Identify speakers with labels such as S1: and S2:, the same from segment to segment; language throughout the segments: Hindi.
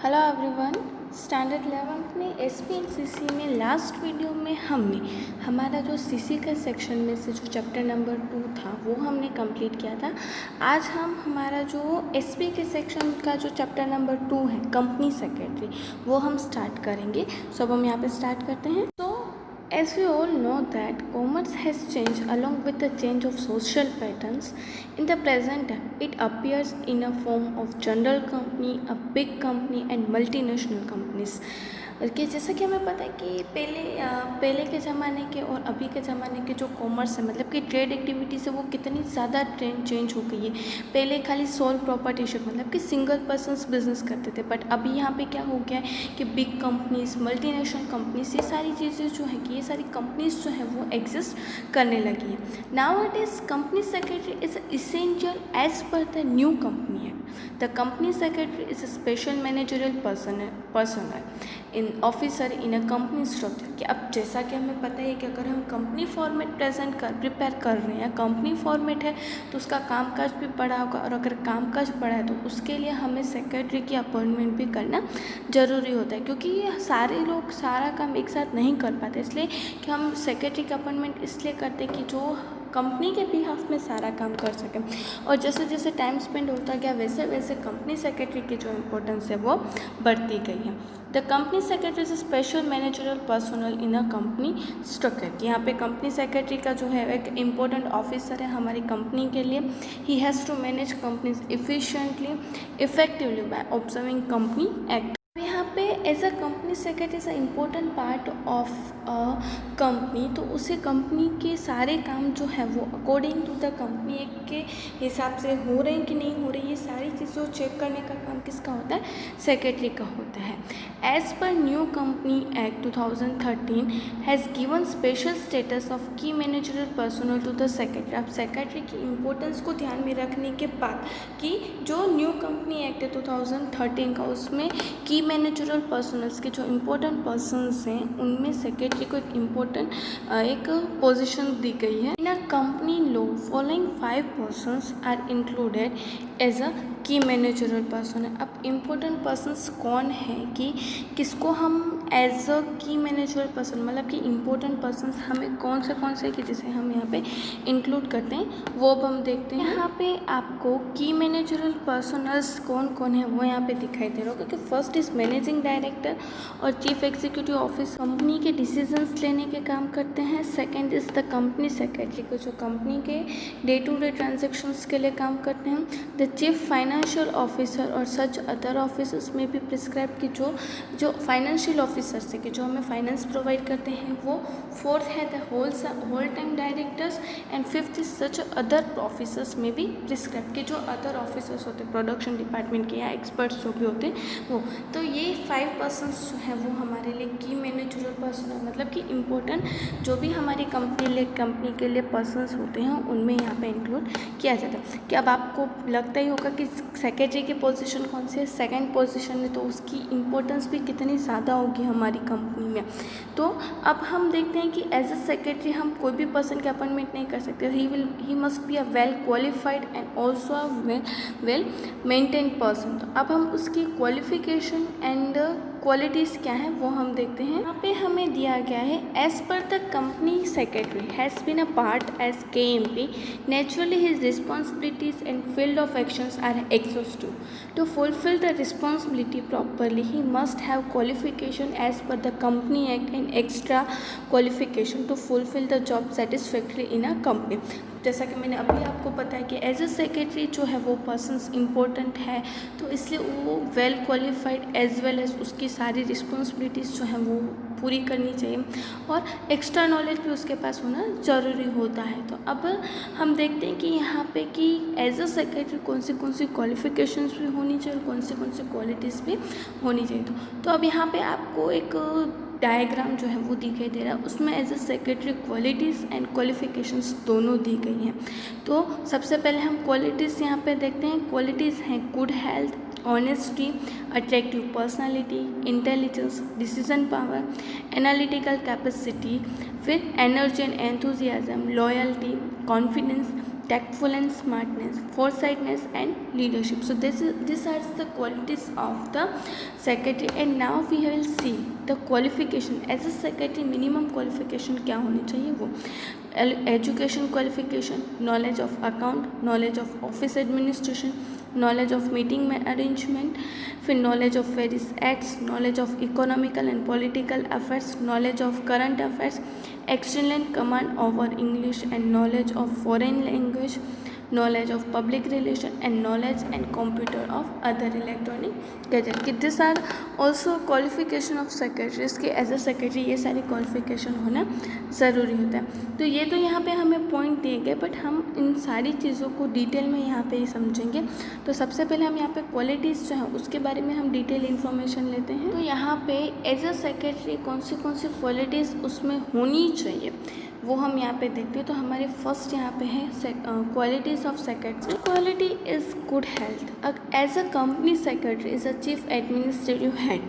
S1: Hello everyone. स्टैंडर्ड 11th में एसपी एंड सीसी में लास्ट वीडियो में हमने हमारा जो सीसी का सेक्शन में से जो चैप्टर नंबर 2 था वो हमने कंप्लीट किया था। आज हम हमारा जो एसपी के सेक्शन का जो चैप्टर नंबर 2 है कंपनी सेक्रेटरी वो हम स्टार्ट करेंगे। सो अब हम यहाँ पे स्टार्ट करते हैं। तो as we all know that commerce has changed along with the change of social patterns. In the present time, it appears in a form of general company, a big company and multinational companies. कि जैसा कि हमें पता है कि पहले के ज़माने के और अभी के ज़माने के जो कॉमर्स है मतलब कि ट्रेड एक्टिविटी से वो कितनी ज़्यादा ट्रेंड चेंज हो गई है। पहले खाली सोल प्रोप्राइटरशिप मतलब कि सिंगल पर्सन्स बिजनेस करते थे, बट अभी यहाँ पे क्या हो गया है कि बिग कंपनीज, मल्टीनेशनल कंपनीज, ये सारी चीज़ें जो है कि ये सारी कंपनीज जो है वो एग्जिस्ट करने लगी है। Now it is company secretary is essential as per the new company act. The company secretary is a special managerial personnel in officer in a company structure. कि अब जैसा कि हमें पता है कि अगर हम कंपनी फॉर्मेट प्रिपेयर कर रहे हैं, कंपनी फॉर्मेट है तो उसका कामकाज भी बड़ा होगा, और अगर कामकाज बड़ा है तो उसके लिए हमें सेक्रेटरी की अपॉइंटमेंट भी करना ज़रूरी होता है, क्योंकि ये सारे लोग सारा काम एक साथ नहीं कर पाते। इसलिए कि हम सेक्रेटरी का अपॉइंटमेंट इसलिए करते हैं कि जो कंपनी के बिहाफ में सारा काम कर सकें। और जैसे जैसे टाइम स्पेंड होता गया वैसे वैसे कंपनी सेक्रेटरी की जो इम्पोर्टेंस है वो बढ़ती गई है। The company secretary is special managerial personnel in a company structure. यहाँ पे कंपनी सेक्रेटरी का जो है एक इम्पोर्टेंट ऑफिसर है हमारी कंपनी के लिए। He has to manage companies efficiently effectively by observing company act. यहाँ पे as a company secretary is a important part of a company. तो उसे कंपनी के सारे काम जो है वो according to the company act के हिसाब से हो रहे हैं कि नहीं हो रही, ये सारी चीज़ों चेक करने का काम किसका होता है? सेक्रेटरी का होता है। As per new company act 2013 has given special status of key managerial personnel to the secretary. अब सेक्रेटरी की इम्पोर्टेंस को ध्यान में रखने के बाद कि जो न्यू कंपनी एक्ट है 2013 का, उसमें की मैनेजरियल पर्सनल्स के जो इम्पोर्टेंट पर्सनस हैं उनमें सेक्रेटरी को एक इम्पोर्टेंट एक पोजीशन दी गई है। In a company law following 5 persons are included as a key managerial person है। अब इम्पोर्टेंट पर्सनस कौन है कि किसको हम as a key managerial person मतलब कि इम्पोर्टेंट पर्सनस हमें कौन से कि जिसे हम यहाँ पे इंक्लूड करते हैं वो अब हम देखते हैं। यहाँ पे आपको की मैनेजरियल पर्सनल्स कौन कौन है वो यहाँ पे दिखाई दे रहा होगा कि फर्स्ट इज मैनेजिंग डायरेक्टर और चीफ एग्जीक्यूटिव ऑफिस, कंपनी के डिसीजंस लेने के काम करते हैं। Second is the company secretary को जो कंपनी के डे टू डे ट्रांजेक्शन्स के लिए काम करते हैं। द चीफ फाइनेंशियल ऑफिसर और सच अदर ऑफिसर्स में भी प्रिस्क्राइब की जो फाइनेंशियल ऑफिसर्स है कि जो हमें फाइनेंस प्रोवाइड करते हैं वो। फोर्थ है the whole time directors and fifth is such other officers में भी प्रिस्क्राइब के जो अदर ऑफिसर्स होते हैं प्रोडक्शन डिपार्टमेंट के या एक्सपर्ट्स जो भी होते हैं वो। तो ये 5 पर्सन्स जो हैं वो हमारे लिए की मैनेजरियल पर्सन मतलब कि इम्पोर्टेंट जो भी हमारी कंपनी के लिए पर्सन्स होते हैं उनमें यहाँ पे इंक्लूड किया जाता है। कि अब आपको लगता ही होगा कि सेक्रेटरी की पोजीशन कौन सी है, सेकंड पोजीशन है, तो उसकी इम्पोर्टेंस भी कितनी ज़्यादा होगी हमारी कंपनी में। तो अब हम देखते हैं कि एज अ सेक्रेटरी हम कोई भी पर्सन के अपॉइंटमेंट नहीं कर सकते। He must be a well qualified and also a well maintain person. तो अब हम उसकी क्वालिफिकेशन एंड क्वालिटीज़ क्या है वो हम देखते हैं। यहाँ पे हमें दिया गया है as per the company secretary has been a part as KMP naturally his responsibilities and field of actions are exhaustive. To fulfil the responsibility properly he must have qualification as per the company act and extra qualification to fulfil the job satisfactory in a company. जैसा कि मैंने अभी आपको पता है कि एज अ सेक्रेटरी जो है वो पर्सन्स इम्पोर्टेंट है, तो इसलिए वो well qualified as well as उसकी सारी रिस्पॉन्सिबिलिटीज़ जो हैं वो पूरी करनी चाहिए और एक्स्ट्रा नॉलेज भी उसके पास होना ज़रूरी होता है। तो अब हम देखते हैं कि यहाँ पे कि एज अ सेक्रेटरी कौन सी क्वालिफिकेशंस भी होनी चाहिए और कौन सी क्वालिटीज़ भी होनी चाहिए। तो अब यहाँ पे आपको एक डायग्राम जो है वो दिखाई दे रहा है, उसमें as a secretary qualities and qualifications दोनों दी गई हैं। तो सबसे पहले हम क्वालिटीज़ यहाँ पे देखते हैं। क्वालिटीज़ हैं good health, honesty, attractive personality, intelligence, decision power, analytical capacity, फिर energy and enthusiasm, loyalty, confidence, tactful and smartness, foresightness and leadership. So these are the qualities of the secretary. And now we will see the qualification. As a secretary minimum qualification क्या होनी चाहिए वो education qualification, knowledge of account, knowledge of office administration, knowledge of meeting में अरेंजमेंट, फिर knowledge of various acts, knowledge of economical and political affairs, knowledge of current affairs, excellent command over English and knowledge of foreign language, knowledge of public relation and knowledge and computer of other electronic gadget. कि this are also qualification of secretaries कि एज अ सेक्रेटरी ये सारी क्वालिफिकेशन होना ज़रूरी होता है. तो ये तो यहाँ पे हमें पॉइंट दिए गए, बट हम इन सारी चीज़ों को डिटेल में यहाँ पे ही समझेंगे. तो सबसे पहले हम यहाँ पे क्वालिटीज़ जो है उसके बारे में हम डिटेल इन्फॉर्मेशन लेते हैं. तो यहाँ पे एज अ सेक्रेटरी कौन सी क्वालिटीज़ उसमें होनी चाहिए वो हम यहाँ पे देखते हैं. तो हमारे फर्स्ट यहाँ पे है qualities of secretary. Quality is good health. As a company secretary is a chief administrative head.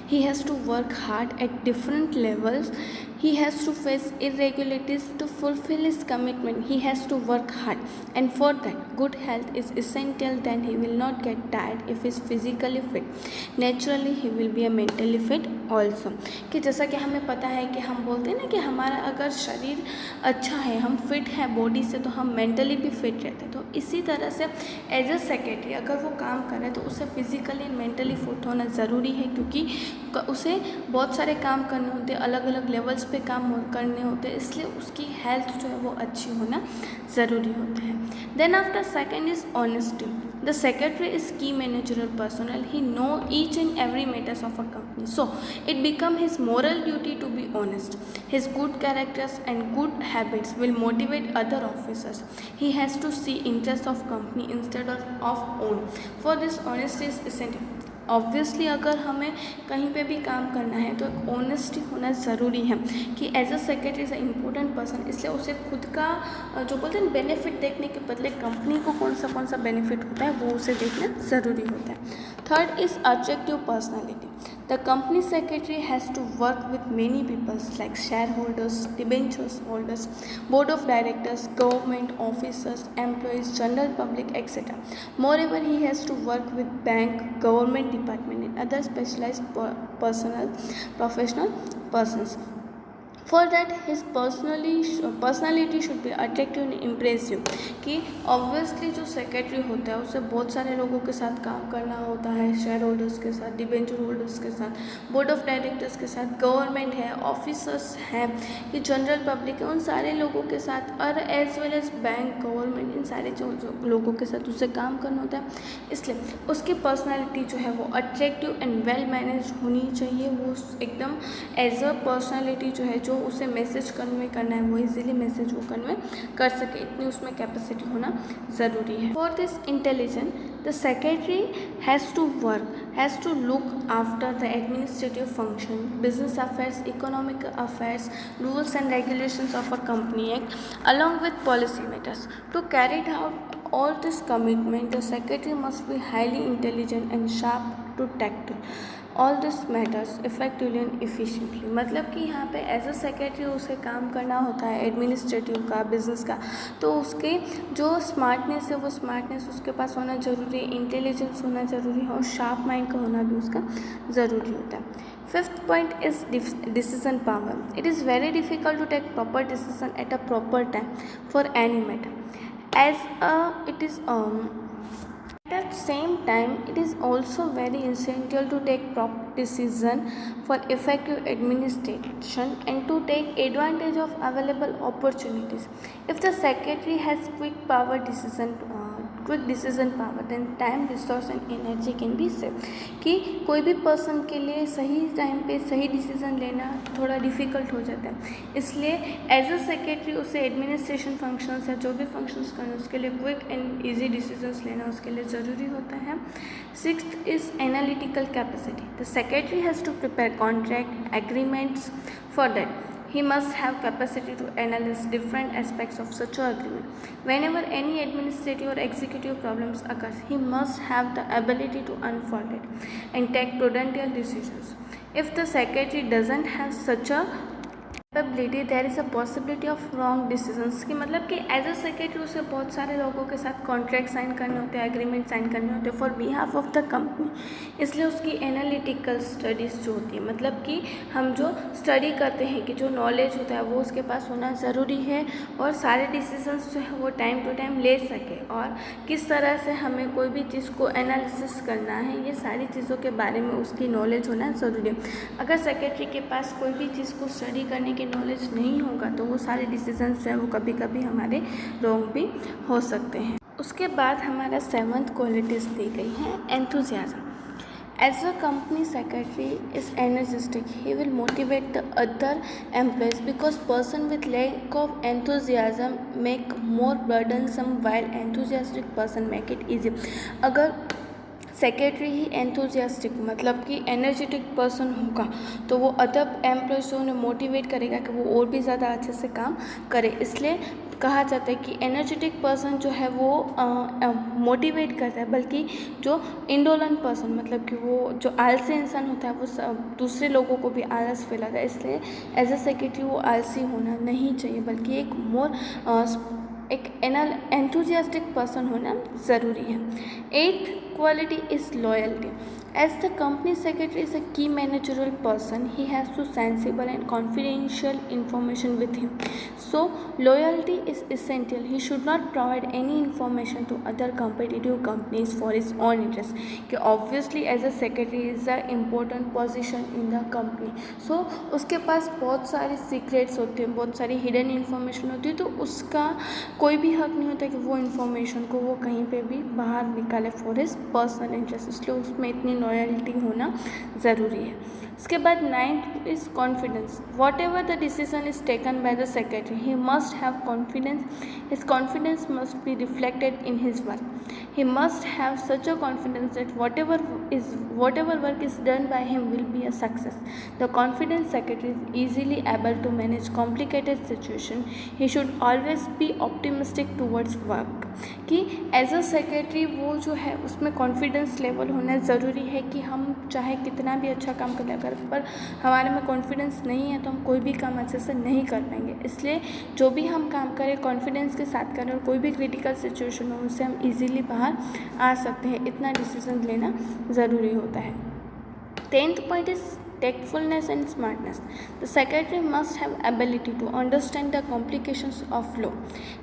S1: He has to work hard at different levels. He has to face irregularities to fulfill his commitment. He has to work hard, and for that, good health is essential. Then he will not get tired if he is physically fit. Naturally, he will be a mentally fit also. कि जैसा कि हमें पता है कि हम बोलते हैं ना कि हमारा अगर शरीर अच्छा है, हम फिट हैं बॉडी से, तो हम मेंटली भी फिट रहते हैं. तो इसी तरह से एज अ सेक्रेटरी अगर वो काम कर रहे हैं तो उसे फिजिकली एंड मेंटली फिट होना ज़रूरी है, क्योंकि उसे बहुत सारे काम करने होते हैं, अलग अलग लेवल्स पे काम करने होते हैं, इसलिए उसकी हेल्थ जो है वो अच्छी होना ज़रूरी होता है. Then after second is honesty. The secretary is key managerial personal. He know each and every matters of a company, so it become his moral duty to be honest. His good characters and good habits will motivate other officers. He has to see interest of company instead of own. For this honesty is essential. Obviously अगर हमें कहीं पे भी काम करना है तो एक ऑनेस्टी होना ज़रूरी है कि as a secretary is a important person, इसलिए उसे खुद का जो बोलते हैं बेनिफिट देखने के बदले कंपनी को कौन सा बेनिफिट होता है वो उसे देखना ज़रूरी होता है. Third is attractive personality. The company secretary has to work with many people like shareholders, debentures holders, board of directors, government officers, employees, general public, etc. Moreover, he has to work with bank, government department and other specialized professional persons. For that, his personality should be attractive and impressive. कि ऑब्वियसली जो सेक्रेटरी होता है उसे बहुत सारे लोगों के साथ काम करना होता है, शेयर होल्डर्स के साथ, डिबेंचर होल्डर्स के साथ, बोर्ड ऑफ डायरेक्टर्स के साथ, गवर्नमेंट है, ऑफिसर्स हैं, ये जनरल पब्लिक है, उन सारे लोगों के साथ, और as well as bank, government, इन सारे जो लोगों के साथ उसे काम करना होता है. इसलिए उसकी पर्सनैलिटी जो है वो अट्रैक्टिव एंड वेल मैनेज होनी चाहिए. वो एकदम एज अ पर्सनैलिटी जो है जो उसे मैसेज कन्वे करना है वो इजीली मैसेज वो कन्वे कर सके, इतनी उसमें कैपेसिटी होना ज़रूरी है. For this intelligent the secretary has to work, has to look after the administrative function, business affairs, economic affairs, rules and regulations of a company act along with policy matters. To carry out all this commitment, the secretary must be highly intelligent and sharp to tackle all this matters effectively and efficiently. मतलब कि यहाँ पे एज अ सेक्रेटरी उसे काम करना होता है एडमिनिस्ट्रेटिव का, बिजनेस का, तो उसके जो स्मार्टनेस है वो स्मार्टनेस उसके पास होना ज़रूरी है, इंटेलिजेंस होना ज़रूरी है, और शार्प माइंड का होना भी उसका ज़रूरी होता है. Fifth point is decision power. It is very difficult to take proper decision at a proper time for any matter. At the same time, it is also very essential to take proper decision for effective administration and to take advantage of available opportunities. If the secretary has quick decision power, then time, resource and energy can be saved. कि कोई भी पर्सन के लिए सही टाइम पे सही डिसीज़न लेना थोड़ा डिफ़िकल्ट हो जाता है, इसलिए एज अ सेक्रेटरी उसे एडमिनिस्ट्रेशन फंक्शंस या जो भी फंक्शंस करना उसके लिए क्विक एंड इजी डिसीजंस लेना उसके लिए ज़रूरी होता है. Sixth is analytical capacity. The secretary has to prepare contract agreements. For that he must have capacity to analyze different aspects of such an agreement. Whenever any administrative or executive problems occur, he must have the ability to unfold it and take prudential decisions. If the secretary doesn't have such a capability there is a possibility of wrong decisions की मतलब कि एज अ सेक्रेटरी उसे बहुत सारे लोगों के साथ कॉन्ट्रैक्ट साइन करने होते हैं, एग्रीमेंट साइन करने होते हैं for behalf of the company. इसलिए उसकी एनालिटिकल स्टडीज़ जो होती है मतलब कि हम जो स्टडी करते हैं कि जो नॉलेज होता है वो उसके पास होना ज़रूरी है और सारे डिसीजंस जो है वो टाइम टू टाइम ले सके और किस तरह से हमें कोई भी चीज़ को एनालिसिस करना है, ये सारी चीज़ों के बारे में उसकी नॉलेज होना ज़रूरी है। अगर सेक्रेटरी के पास कोई भी चीज़ को स्टडी करने की नॉलेज नहीं होगा तो वो सारे डिसीजंस जो है वो कभी कभी हमारे रॉन्ग भी हो सकते हैं। उसके बाद हमारा 7th क्वालिटीज़ दी गई है enthusiasm. As a company secretary is energetic, he will motivate the other employees because person with lack of enthusiasm make more burdensome while enthusiastic person make it easy। अगर सेक्रेटरी ही एंथुजियास्टिक मतलब कि एनर्जेटिक पर्सन होगा तो वो अदर एम्प्लॉयज़ को उन्हें मोटिवेट करेगा कि वो और भी ज़्यादा अच्छे से काम करे। इसलिए कहा जाता है कि एनर्जेटिक पर्सन जो है वो मोटिवेट करता है, बल्कि जो इंडोलेंट पर्सन मतलब कि वो जो आलसी इंसान होता है वो दूसरे लोगों को भी आलस फैलाता है। इसलिए एज अ सेक्रेटरी वो आलसी होना नहीं चाहिए बल्कि एक एंथुजियास्टिक पर्सन होना ज़रूरी है। 8th quality is loyalty. As the company secretary is a key managerial person, he has to sensible and confidential information with him. So loyalty is essential. He should not provide any information to other competitive companies for his own interest. कि obviously as a secretary is a important position in the company. So उसके पास बहुत सारे secrets होते हैं, बहुत सारी hidden information होती है, तो उसका कोई भी हक नहीं होता कि वो इन्फॉर्मेशन को वो कहीं पे भी बाहर निकाले फॉर हिज पर्सनल इंटरेस्ट। इसलिए उसमें इतनी लॉयल्टी होना ज़रूरी है। इसके बाद 9th is confidence. What ever the decision is taken by the secretary he must have confidence. His confidence must be reflected in his work. He must have such a confidence that whatever work is done by him will be a success. The confident secretary is easily able to manage complicated situation. He should always be optimistic towards work. कि एज अ सेक्रेटरी वो जो है उसमें कॉन्फिडेंस लेवल होना ज़रूरी है कि हम चाहे कितना भी अच्छा काम कर लें, अगर पर हमारे में कॉन्फिडेंस नहीं है तो हम कोई भी काम अच्छे से नहीं कर पाएंगे। इसलिए जो भी हम काम करें कॉन्फिडेंस के साथ करें और कोई भी क्रिटिकल सिचुएशन हो उससे हम इजीली बाहर आ सकते हैं। इतना डिसीजन लेना ज़रूरी होता है। 10th point is tactfulness and smartness. The secretary must have ability to understand the complications of law.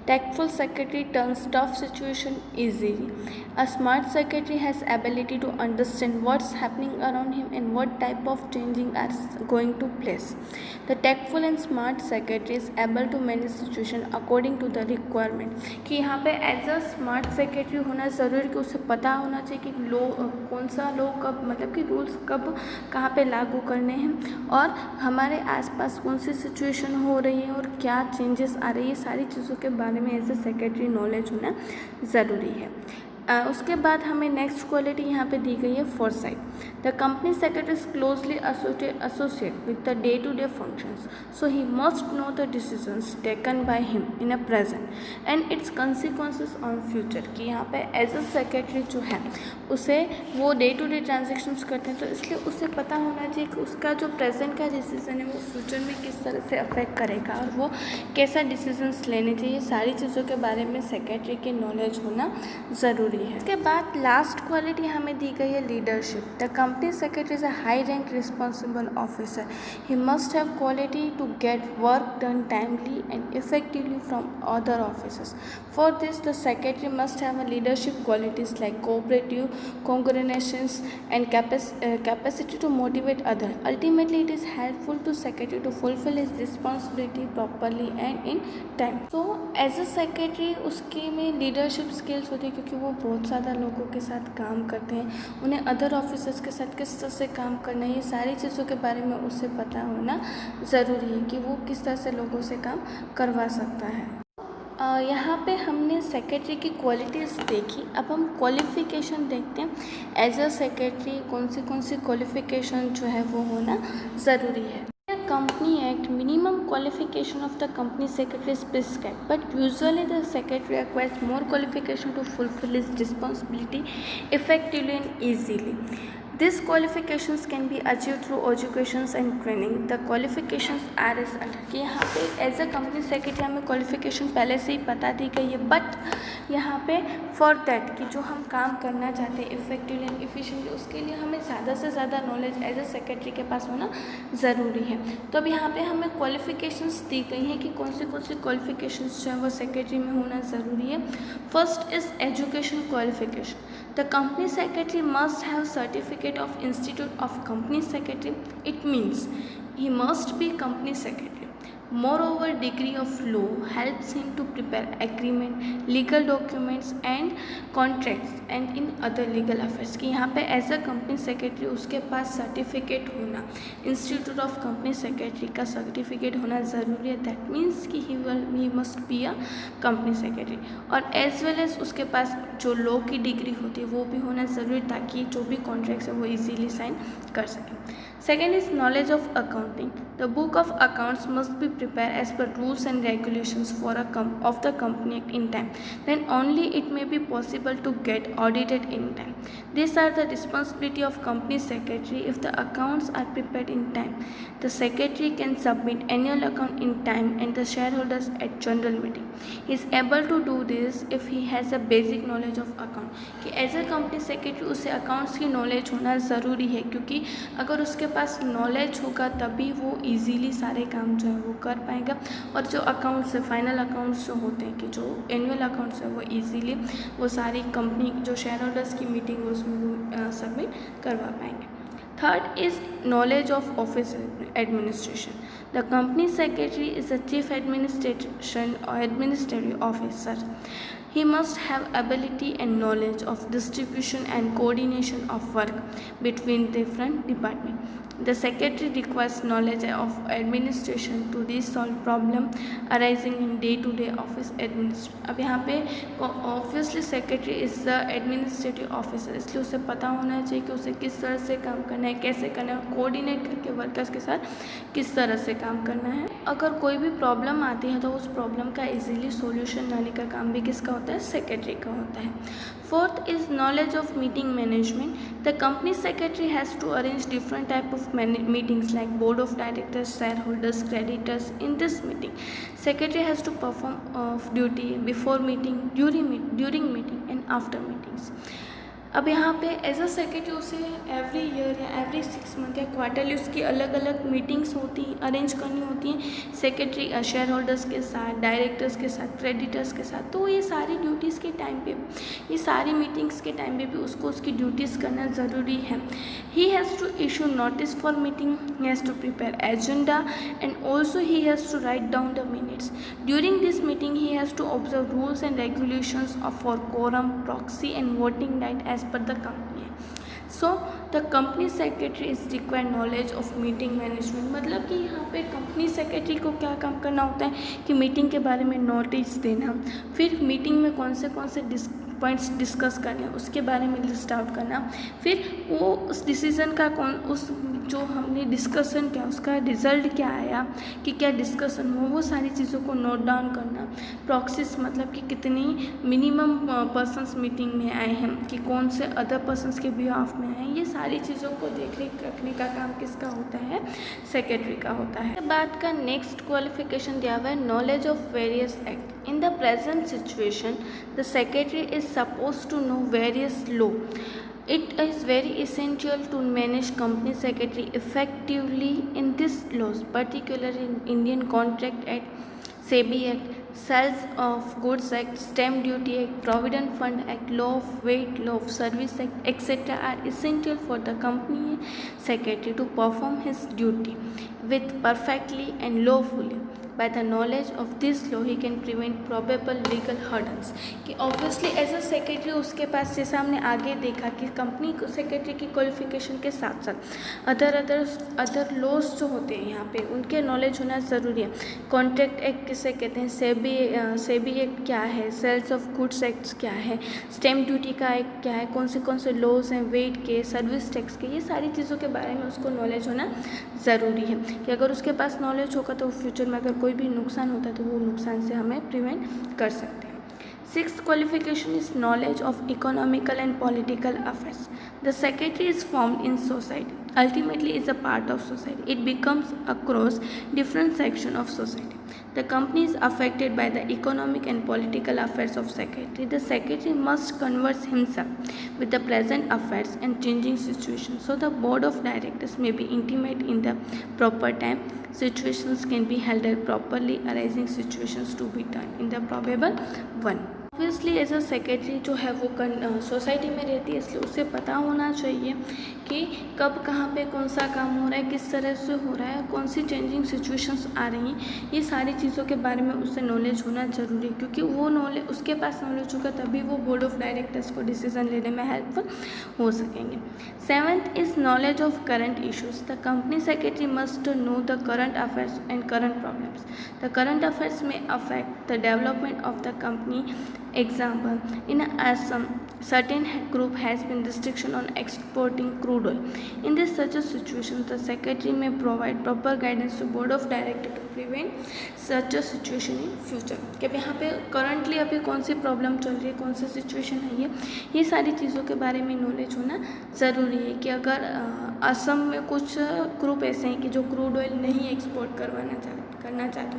S1: Tactful secretary turns tough situation easily. A smart secretary has ability to understand what's happening around him and what type of changing are going to place. The tactful and smart secretary is able to manage situation according to the requirement. कि यहाँ पे एज अ स्मार्ट सेक्रेटरी होना ज़रूरी कि उसे पता होना चाहिए कि लॉ कौन सा लॉ कब मतलब कि रूल्स कब कहाँ पे लागू करने हैं और हमारे आसपास कौन सी सिचुएशन हो रही है और क्या चेंजेस आ रही है, सारी चीज़ों के बारे में एज ए सेक्रेटरी नॉलेज होना ज़रूरी है। उसके बाद हमें नेक्स्ट क्वालिटी यहाँ पे दी गई है foresight. The company secretary is closely associate with the day to day functions, so he must know the decisions taken by him in a present and its consequences on future. कि यहाँ पे एज अ सेक्रेटरी जो है उसे वो डे टू डे ट्रांजेक्शन्स करते हैं तो इसलिए उसे पता होना चाहिए कि उसका जो प्रेजेंट का डिसीजन है वो फ्यूचर में किस तरह से अफेक्ट करेगा और वो कैसा डिसीजंस लेने चाहिए, सारी चीज़ों के बारे में सेक्रेटरी की नॉलेज होना ज़रूरी है। इसके बाद लास्ट क्वालिटी हमें दी गई है leadership. The company secretary is a high rank responsible officer. He must have quality to get work done timely and effectively from other officers. For this the secretary must have a leadership qualities like cooperative, congruence and capacity to motivate others. Ultimately, it is helpful to secretary to fulfill his responsibility properly and in time. So, as a secretary उसके में लीडरशिप स्किल्स होती है क्योंकि वो बहुत ज़्यादा लोगों के साथ काम करते हैं, उन्हें अदर ऑफिसर्स के साथ किस तरह से काम करना है, ये सारी चीज़ों के बारे में उससे पता होना ज़रूरी है कि वो किस तरह से लोगों से काम करवा सकता है। यहाँ पे हमने सेक्रेटरी की क्वालिटीज़ देखी। अब हम क्वालिफ़िकेशन देखते हैं। एज अ सेक्रेटरी कौन सी क्वालिफ़िकेशन जो है वो होना ज़रूरी है। Company Act, minimum qualification of the company secretary is prescribed, but usually the secretary acquires more qualification to fulfill his responsibility effectively and easily. These qualifications can be achieved through educations and training. The qualifications are as under कि यहाँ पे एज अ कंपनी सेक्रेटरी हमें क्वालिफिकेशन पहले से ही बता दी गई है, बट यहाँ पे फॉर दैट कि जो हम काम करना चाहते हैं इफेक्टिवली एंड इफिशिएंटली, उसके लिए हमें ज़्यादा से ज़्यादा नॉलेज एज अ सेक्रेटरी के पास होना ज़रूरी है। तो अब यहाँ पे हमें क्वालिफिकेशंस दी गई हैं कि कौन सी क्वालिफिकेशंस जो है वो सेक्रेटरी में होना ज़रूरी है। First is education qualification. The company secretary must have certificate of Institute of Company Secretary. It means he must be company secretary. Moreover, degree of law helps him to prepare agreement, legal documents and contracts and in other legal affairs. कि यहाँ पे एज अ कंपनी सेक्रेटरी उसके पास सर्टिफिकेट होना, इंस्टीट्यूट ऑफ कंपनी सेक्रेटरी का सर्टिफिकेट होना ज़रूरी है। दैट मीन्स कि he must be a company secretary. और एज वेल एज उसके पास जो लॉ की डिग्री होती है वो भी होना ज़रूरी, ताकि जो भी कॉन्ट्रैक्ट्स है वो इजीली साइन कर सकें। Second is knowledge of accounting. The book of accounts must be prepared as per rules and regulations for of the Company Act in time. Then only it may be possible to get audited in time. These are the responsibility of company secretary. If the accounts are prepared in time, the secretary can submit annual account in time and the shareholders at general meeting. He is able to do this if he has a basic knowledge of account. कि एज ए कंपनी सेक्रेटरी उसे अकाउंट्स की नॉलेज होना ज़रूरी है, क्योंकि अगर उसके पास नॉलेज होगा तभी वो इजीली सारे काम जो है वो कर पाएगा। और जो अकाउंट्स है, फाइनल अकाउंट्स जो होते हैं, कि जो एनुअल अकाउंट्स है वो इजीली वो सारी कंपनी जो शेयर होल्डर्स की मीटिंग है उसमें वो सबमिट करवा पाएंगे। Third is knowledge of office administration. The company secretary is the chief administration or administrative officer. He must have ability and knowledge of distribution and coordination of work between different departments. The secretary requires knowledge of administration to resolve problem arising in day-to-day office administration. अब यहाँ पे obviously secretary is the administrative officer, इसलिए उसे पता होना चाहिए कि उसे किस तरह से काम करना है, कैसे करना है, कोऑर्डिनेट करके वर्कर्स के साथ किस तरह से काम करना है। अगर कोई भी प्रॉब्लम आती है तो उस प्रॉब्लम का इजीली सॉल्यूशन लाने का काम भी किसका होता है? सेक्रेटरी का होता है। Fourth is knowledge of meeting management. The company secretary has to arrange different type of meetings like board of directors, shareholders, creditors. In this meeting, secretary has to perform duty before meeting, during meeting and after meetings. अब यहाँ पे एज अ सेक्रेटरी उसे एवरी ईयर या एवरी 6 मंथ या क्वार्टरली उसकी अलग अलग मीटिंग्स होती अरेंज करनी होती हैं सेक्रेटरी शेयर होल्डर्स के साथ, डायरेक्टर्स के साथ, क्रेडिटर्स के साथ। तो ये सारी ड्यूटीज़ के टाइम पे, ये सारी मीटिंग्स के टाइम पे भी उसको उसकी ड्यूटीज़ करना ज़रूरी है। He has to issue notice for meeting, he has to prepare agenda and also he has to write down the minutes. During this meeting he has to observe rules and regulations for quorum, proxy and voting right as per the company. So the company secretary is required knowledge of meeting management. मतलब कि यहाँ पे कंपनी सेक्रेटरी को क्या काम करना होता है कि मीटिंग के बारे में नोटिस देना, फिर मीटिंग में कौन से पॉइंट्स डिस्कस करने उसके बारे में लिस्ट आउट करना, फिर वो उस डिसीज़न का उस जो हमने डिस्कशन किया उसका रिज़ल्ट क्या आया, कि क्या डिस्कशन हुआ, वो सारी चीज़ों को नोट डाउन करना। प्रॉक्सिस मतलब कि कितनी मिनिमम पर्सन्स मीटिंग में आए हैं, कि कौन से अदर पर्सन्स के बिहाफ में आए हैं, ये सारी चीज़ों को देख रेख रखने का काम किसका होता है? सेक्रेटरी का होता है। बात का नेक्स्ट क्वालिफिकेशन दिया हुआ है knowledge of various act. In the present situation, the secretary is supposed to know various law. It is very essential to manage company secretary effectively in these laws, particularly in Indian Contract Act, SEBI Act, Sales of Goods Act, Stamp Duty Act, Provident Fund Act, Law of Weight, Law of Service Act, etc. are essential for the company secretary to perform his duty with perfectly and lawfully. By the knowledge of this law, he can prevent probable legal hurdles. कि ऑब्वियसली एज अ सेक्रेटरी उसके पास, जैसे हमने आगे देखा कि कंपनी सेक्रेटरी की क्वालिफिकेशन के साथ साथ अदर लॉज जो होते हैं यहाँ पे उनके नॉलेज होना ज़रूरी है। कॉन्ट्रैक्ट एक्ट किसे कहते हैं, सेबी एक्ट क्या है, सेल्स ऑफ गुड्स एक्ट क्या है, स्टैम्प ड्यूटी का एक्ट क्या है, कौन से लॉज हैं, वेट के, सर्विस टैक्स के, ये सारी चीज़ों के बारे में उसको नॉलेज होना ज़रूरी है। कि अगर उसके पास नॉलेज होगा तो फ्यूचर में अगर कोई भी नुकसान होता है तो वो नुकसान से हमें प्रिवेंट कर सकते हैं। Sixth qualification is knowledge of economical and political affairs. The secretary is formed in society. Ultimately is a part of society. It becomes across different sections of society. The company is affected by the economic and political affairs of secretary. The secretary must converse himself with the present affairs and changing situations. So the board of directors may be intimate in the proper time. Situations can be handled properly. Arising situations to be done in the probable one. Obviously as a secretary जो है वो सोसाइटी में रहती है, इसलिए उसे पता होना चाहिए कि कब कहाँ पे कौन सा काम हो रहा है, किस तरह से हो रहा है, कौन सी चेंजिंग सिचुएशंस आ रही हैं। ये सारी चीज़ों के बारे में उससे नॉलेज होना ज़रूरी है, क्योंकि वो नॉलेज उसके पास नॉलेज होगा तभी वो बोर्ड ऑफ डायरेक्टर्स को डिसीजन लेने में हेल्पफुल हो सकेंगे। Seventh is knowledge of current issues. The company secretary must know the current affairs and current problems. The current affairs may affect the development of the company. Example, in Assam, certain group has been restriction on exporting crude oil. In this such a situation, the secretary may provide proper guidance to board of director to prevent such a situation in future. कि यहाँ पे currently अभी कौन सी प्रॉब्लम चल रही है, कौन सी सिचुएशन है, ये सारी चीज़ों के बारे में नॉलेज होना ज़रूरी है कि अगर असम में कुछ ग्रुप ऐसे हैं कि जो क्रूड ऑयल नहीं एक्सपोर्ट करना चाहते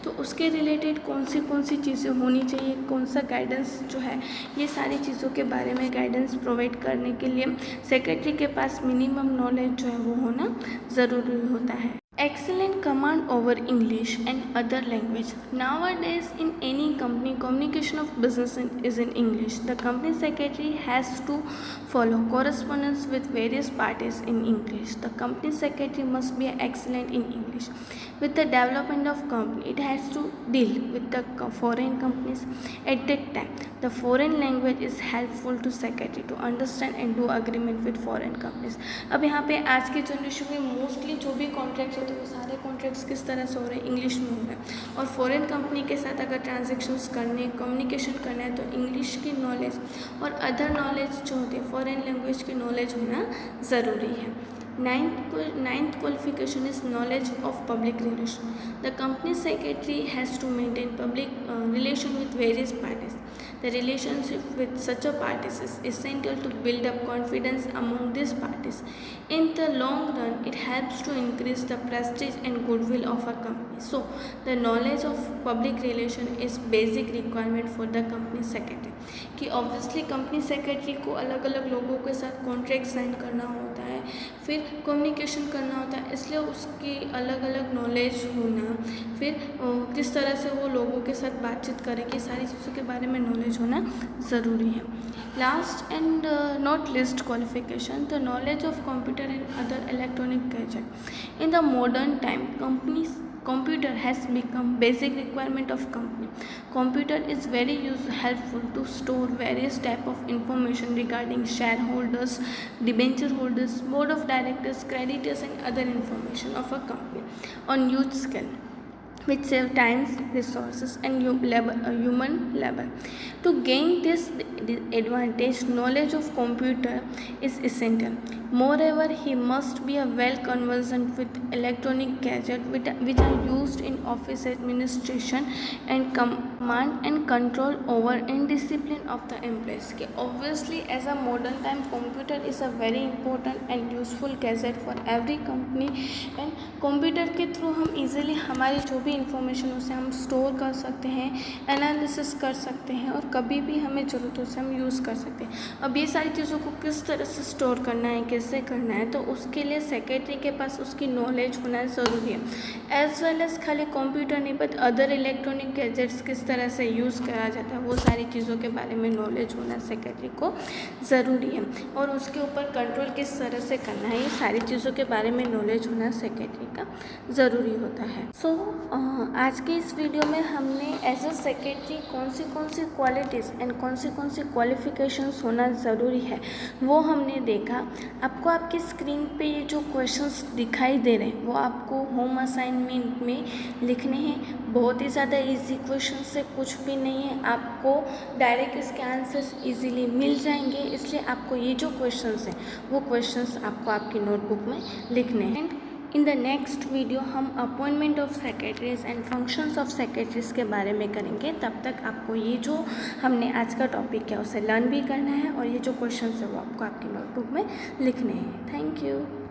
S1: तो उसके रिलेटेड कौन सी चीज़ें होनी चाहिए, कौन सा गाइडेंस जो है, ये सारी चीज़ों के बारे में गाइडेंस प्रोवाइड करने के लिए सेक्रेटरी के पास मिनिमम नॉलेज जो है वो होना ज़रूरी होता है। Excellent command over English and other language. Nowadays, in any company, communication of business is in English. The company secretary has to follow correspondence with various parties in English. The company secretary must be excellent in English. With the development of company, it has to deal with the foreign companies. At that time, the foreign language is helpful to secretary to understand and do agreement with foreign companies. अब यहाँ पे आज के जनरेशन में मोस्टली जो भी कॉन्ट्रैक्ट्स होते हैं वो सारे कॉन्ट्रैक्ट्स किस तरह से हो रहे हैं, इंग्लिश में हो रहे हैं। और फॉरेन कंपनी के साथ अगर ट्रांजेक्शन्स करने, कम्युनिकेशन करना है तो इंग्लिश की नॉलेज और अदर नॉलेज जो होती है फॉरेन लैंग्वेज की नॉलेज होना ज़रूरी है। Ninth qualification is knowledge of public relation. The company secretary has to maintain public relation with various parties. The relationship with such a parties is essential to build up confidence among these parties. In the long run, it helps to increase the prestige and goodwill of a company. So, the knowledge of public relation is basic requirement for the company secretary. कि obviously company secretary को अलग अलग लोगों के साथ कॉन्ट्रैक्ट साइन करना होता है, फिर कम्युनिकेशन करना होता है, इसलिए उसकी अलग अलग नॉलेज होना, फिर किस तरह से वो लोगों के साथ बातचीत करेगी, सारी चीज़ों के बारे में नॉलेज होना ज़रूरी है। Last and not list qualification, the knowledge of computer and other electronic gadget. In the modern time computer has become basic requirement of company. Computer is very helpful to store various type of information regarding shareholders, debenture holders, board of directors, creditors and other information of a company on huge scale, which save times, resources and human labor. To gain this advantage, knowledge of computer is essential. Moreover, he must be well conversant with electronic gadgets which are used in office administration and command and control over and discipline of the employees. कि obviously as a modern time computer is a very important and useful gadget for every company, and computer के थ्रू हम easily हमारी जो भी इंफॉर्मेशन उसे हम स्टोर कर सकते हैं, एनालिसिस कर सकते हैं और कभी भी हमें ज़रूरत हो उसे हम यूज़ कर सकते हैं। अब ये सारी चीज़ों को किस तरह से स्टोर करना है, कैसे करना है, तो उसके लिए सेक्रेटरी के पास उसकी नॉलेज होना ज़रूरी है। एज वेल एज खाली कंप्यूटर नहीं बट अदर इलेक्ट्रॉनिक गैजेट्स किस तरह से यूज़ करा जाता है, वो सारी चीज़ों के बारे में नॉलेज होना सेक्रेटरी को ज़रूरी है। और उसके ऊपर कंट्रोल किस तरह से करना है, ये सारी चीज़ों के बारे में नॉलेज होना सेक्रेटरी का ज़रूरी होता है। सो आज के इस वीडियो में हमने एज अ सेक्रेटरी कौन सी क्वालिटीज़ एंड कौन सी क्वालिफ़िकेशंस होना ज़रूरी है वो हमने देखा। आपको आपकी स्क्रीन पे ये जो क्वेश्चंस दिखाई दे रहे हैं वो आपको होम असाइनमेंट में लिखने हैं। बहुत ही ज़्यादा इजी क्वेश्चन से कुछ भी नहीं है, आपको डायरेक्ट इसके आंसर्स इजीली मिल जाएंगे, इसलिए आपको ये जो क्वेश्चंस हैं वो क्वेश्चंस आपको आपकी नोटबुक में लिखने हैं। इन द नेक्स्ट वीडियो हम appointment of secretaries and functions of secretaries के बारे में करेंगे। तब तक आपको ये जो हमने आज का टॉपिक किया उसे लर्न भी करना है और ये जो क्वेश्चन है वो आपको आपकी नोटबुक में लिखने हैं। Thank you.